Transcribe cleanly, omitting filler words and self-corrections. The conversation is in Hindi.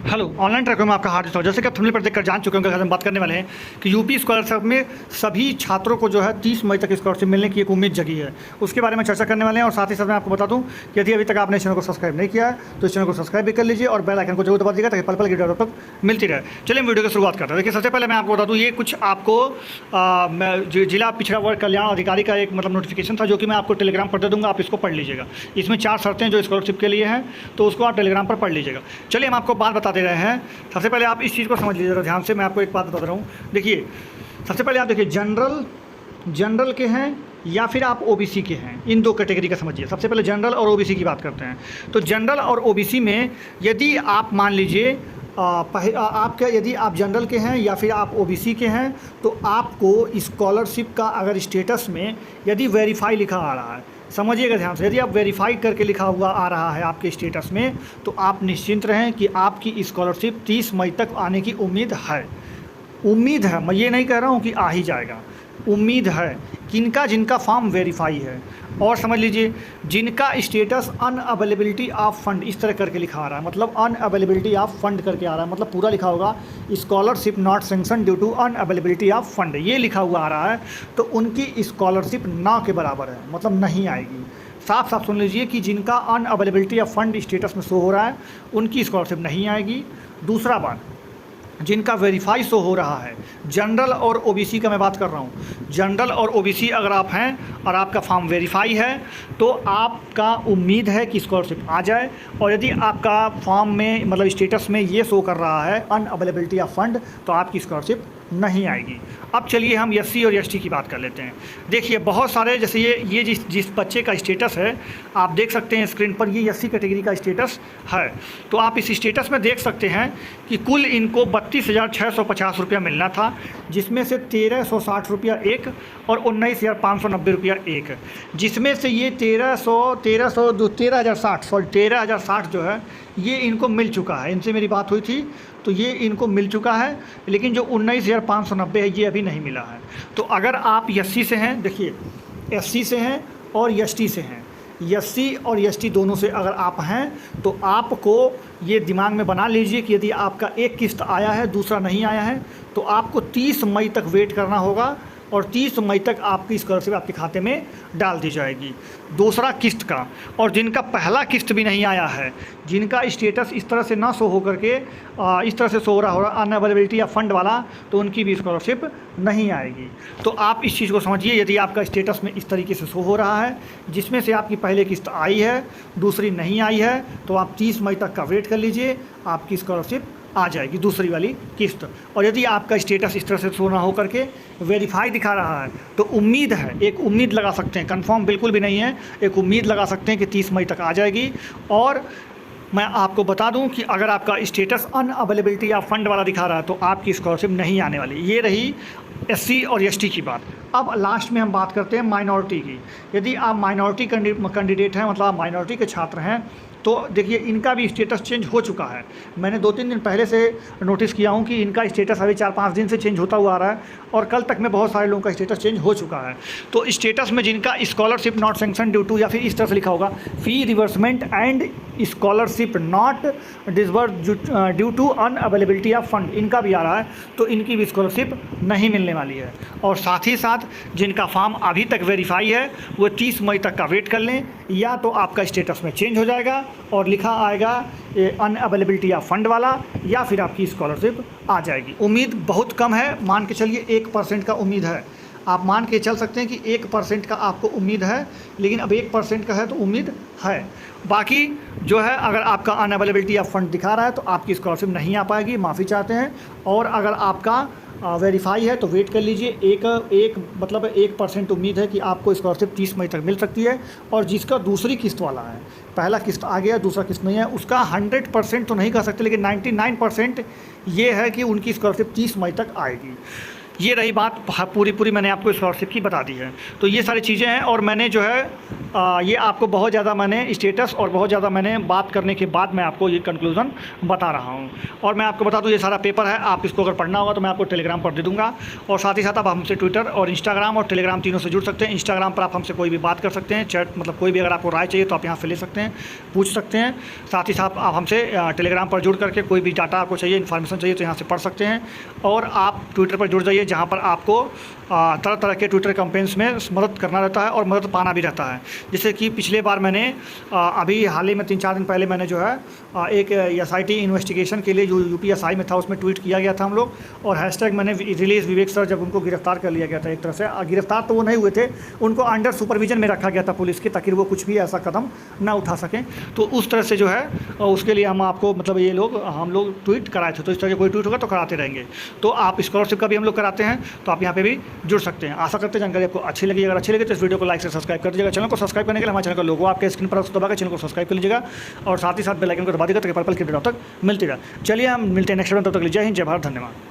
हेलो, ऑनलाइन ट्रैकर में आपका हार्दिक स्वागत। जैसे कि आप थंबनेल पर देखकर जान चुके होंगे, हम बात करने वाले हैं कि यूपी स्कॉलरशिप में सभी छात्रों को जो है 30 मई तक स्कॉलरशिप मिलने की एक उम्मीद जगी है। उसके बारे में चर्चा करने वाले हैं और साथ ही साथ मैं आपको बता दूं कि यदि अभी तक आपने इस चैनल को सब्सक्राइब नहीं किया है तो इस चैनल को सब्सक्राइब भी कर लीजिए और बेल आइकन को जरूर दबा दीजिएगा ताकि पल पल की वीडियो तक मिलती रहे। चलिए हम वीडियो की शुरुआत करते हैं। देखिए, सबसे पहले मैं आपको बता दूँ, ये कुछ आपको जिला पिछड़ा वर्ग कल्याण अधिकारी का एक नोटिफिकेशन था जो कि मैं आपको टेलीग्राम पर दे दूँगा, आप इसको पढ़ लीजिएगा। इसमें 4 शर्तें जो स्कॉलरशिप के लिए हैं तो उसको आप टेलीग्राम पर पढ़ लीजिएगा। चलिए हम आपको बात बता दे रहे हैं। सबसे पहले आप इस चीज़ को समझ लीजिए ध्यान से, मैं आपको एक बात बता रहा हूँ। देखिए, सबसे पहले आप देखिए जनरल के हैं या फिर आप ओबीसी के हैं, इन दो कैटेगरी का समझिए। सबसे पहले जनरल और ओबीसी की बात करते हैं। तो जनरल और ओबीसी में यदि आप मान लीजिए आपका यदि आप जनरल के हैं या फिर आप ओबीसी के हैं तो आपको स्कॉलरशिप का अगर स्टेटस में यदि वेरीफाई लिखा आ रहा है, समझिएगा ध्यान से, यदि आप वेरीफाई करके लिखा हुआ आ रहा है आपके स्टेटस में तो आप निश्चिंत रहें कि आपकी स्कॉलरशिप 30 मई तक आने की उम्मीद है। उम्मीद है, मैं ये नहीं कह रहा हूँ कि आ ही जाएगा, उम्मीद है। किनका? जिनका फॉर्म वेरीफाई है। और समझ लीजिए, जिनका स्टेटस अनअवेलेबिलिटी ऑफ फंड इस तरह करके लिखा आ रहा है, मतलब अनअवेलेबिलिटी ऑफ फंड करके आ रहा है, मतलब पूरा लिखा होगा scholarship not sanction due to unavailability of fund, ये लिखा हुआ आ रहा है तो उनकी स्कॉलरशिप ना के बराबर है, मतलब नहीं आएगी। साफ साफ सुन लीजिए कि जिनका अनअवेलेबिलिटी ऑफ फंड स्टेटस में शो हो रहा है उनकी स्कॉलरशिप नहीं आएगी। दूसरा बात, जिनका वेरीफाई शो हो रहा है, जनरल और ओबीसी का मैं बात कर रहा हूँ। जनरल और ओबीसी अगर आप हैं और आपका फॉर्म वेरीफाई है तो आपका उम्मीद है कि स्कॉलरशिप आ जाए। और यदि आपका फॉर्म में मतलब स्टेटस में ये शो कर रहा है अनअवेलेबिलिटी ऑफ फंड तो आपकी स्कॉलरशिप नहीं आएगी। अब चलिए हम एससी और एसटी की बात कर लेते हैं। देखिए, बहुत सारे जैसे ये जिस बच्चे का स्टेटस है आप देख सकते हैं स्क्रीन पर, ये एससी कैटेगरी का स्टेटस है। तो आप इस स्टेटस में देख सकते हैं कि कुल इनको 32,650 रुपया मिलना था, जिसमें से 1,360 रुपया एक और 19,590 रुपया एक, जिसमें से ये 13,060 जो है ये इनको मिल चुका है। इनसे मेरी बात हुई थी तो ये इनको मिल चुका है, लेकिन जो 19,590 है ये अभी नहीं मिला है। तो अगर आप एससी से हैं, देखिए एससी से हैं और एसटी से हैं, एससी और एसटी दोनों से अगर आप हैं तो आपको ये दिमाग में बना लीजिए कि यदि आपका एक किस्त आया है दूसरा नहीं आया है तो आपको 30 मई तक वेट करना होगा और 30 मई तक आपकी स्कॉलरशिप आपके खाते में डाल दी जाएगी दूसरा किस्त का। और जिनका पहला किस्त भी नहीं आया है, जिनका स्टेटस इस तरह से ना शो हो करके इस तरह से शो हो रहा होगा अनअवेलेबिलिटी या फंड वाला, तो उनकी भी स्कॉलरशिप नहीं आएगी। तो आप इस चीज़ को समझिए, यदि आपका स्टेटस में इस तरीके से शो हो रहा है जिसमें से आपकी पहले किस्त आई है दूसरी नहीं आई है तो आप 30 मई तक का वेट कर लीजिए, आपकी स्कॉलरशिप आ जाएगी दूसरी वाली किस्त। और यदि आपका स्टेटस इस तरह से शो ना हो करके वेरीफाई दिखा रहा है तो उम्मीद है, एक उम्मीद लगा सकते हैं, कंफर्म बिल्कुल भी नहीं है, एक उम्मीद लगा सकते हैं कि 30 मई तक आ जाएगी। और मैं आपको बता दूं कि अगर आपका स्टेटस अनअवेलेबिलिटी या फंड वाला दिखा रहा है तो आपकी स्कॉलरशिप नहीं आने वाली। ये रही एससी और एसटी की बात। अब लास्ट में हम बात करते हैं माइनॉरिटी की। यदि आप माइनॉरिटी कैंडिडेट हैं, मतलब आप माइनॉरिटी के छात्र हैं, तो देखिए इनका भी स्टेटस चेंज हो चुका है। मैंने 2-3 दिन पहले से नोटिस किया हूँ कि इनका स्टेटस अभी 4-5 दिन से चेंज होता हुआ आ रहा है और कल तक में बहुत सारे लोगों का स्टेटस चेंज हो चुका है। तो स्टेटस में जिनका scholarship not sanction due to या फिर इस तरह से लिखा होगा fee reimbursement and scholarship not disburse due to unavailability of fund, इनका भी आ रहा है तो इनकी भी स्कॉलरशिप नहीं मिलने वाली है। और साथ ही साथ जिनका फॉर्म अभी तक वेरीफाई है वो 30 मई तक का वेट कर लें, या तो आपका स्टेटस में चेंज हो जाएगा और लिखा आएगा अनअवेलेबिलिटी ऑफ फंड वाला, या फिर आपकी स्कॉलरशिप आ जाएगी। उम्मीद बहुत कम है, मान के चलिए 1% का उम्मीद है। आप मान के चल सकते हैं कि 1% का आपको उम्मीद है, लेकिन अब 1% का है तो उम्मीद है। बाकी जो है, अगर आपका अनअवेलेबिलिटी ऑफ फंड दिखा रहा है तो आपकी स्कॉलरशिप नहीं आ पाएगी, माफ़ी चाहते हैं। और अगर आपका वेरीफाई है तो वेट कर लीजिए, एक मतलब 1% उम्मीद है कि आपको स्कॉलरशिप 30 मई तक मिल सकती है। और जिसका दूसरी किस्त वाला है, पहला किस्त आ गया दूसरा किस्त नहीं है, उसका 100% तो नहीं कह सकते लेकिन 99% ये है कि उनकी स्कॉलरशिप 30 मई तक आएगी। ये रही बात पूरी मैंने आपको स्कॉलरशिप की बता दी है। तो ये सारी चीज़ें हैं और मैंने जो है ये आपको बहुत ज़्यादा मैंने स्टेटस और बहुत ज़्यादा मैंने बात करने के बाद मैं आपको ये कंक्लूज़न बता रहा हूँ। और मैं आपको बता दूँ ये सारा पेपर है, आप इसको अगर पढ़ना होगा तो मैं आपको टेलीग्राम पर दे दूँगा। और साथ ही साथ आप हमसे ट्विटर और इंस्टाग्राम और टेलीग्राम तीनों से जुड़ सकते हैं। इंस्टाग्राम पर आप हमसे कोई भी बात कर सकते हैं, चैट मतलब कोई भी अगर आपको राय चाहिए तो आप यहाँ से ले सकते हैं, पूछ सकते हैं। साथ ही साथ आप हमसे टेलीग्राम पर जुड़ करके कोई भी डाटा आपको चाहिए, इन्फॉर्मेशन चाहिए तो यहाँ से पढ़ सकते हैं। और आप ट्विटर पर जुड़ जाइए जहाँ पर आपको तरह तरह के ट्विटर कैंपेन्स में मदद करना रहता है और मदद पाना भी रहता है। जैसे कि पिछले बार मैंने अभी हाल ही में 3-4 दिन पहले मैंने जो है एक SIT इन्वेस्टिगेशन के लिए जो UPSI में था उसमें ट्वीट किया गया था हम लोग, और हैशटैग मैंने रिलीज़ विवेक सर, जब उनको गिरफ्तार कर लिया गया था, एक तरह से गिरफ्तार तो वो नहीं हुए थे, उनको अंडर सुपरविजन में रखा गया था पुलिस के, ताकि वो कुछ भी ऐसा कदम ना उठा सकें। तो उस तरह से जो है उसके लिए हम आपको मतलब ये लोग हम लोग ट्वीट कराए थे, तो इस तरह के कोई ट्वीट होगा तो कराते रहेंगे। तो आप स्कॉलरशिप का भी हम लोग कराते हैं, तो आप यहाँ पे भी जुड़ सकते हैं। आशा करते हैं जानकारी आपको अच्छी लगी। अगर अच्छी लगी तो इस वीडियो को लाइक से सब्सक्राइब कर दीजिएगा। चैनल को सब्सक्राइब करने के लिए हमारे चैनल का लोगो आपके स्क्रीन पर दबा कर चैनल को सब्सक्राइब कर लीजिएगा और साथ ही साथ बेल आइकन को दबा दीजिएगा ताकि पर्पल की वीडियो तक मिलती रहे। चलिए हम मिलते हैं नेक्स्ट वीडियो, तब तक जय हिंद, जय भारत, धन्यवाद।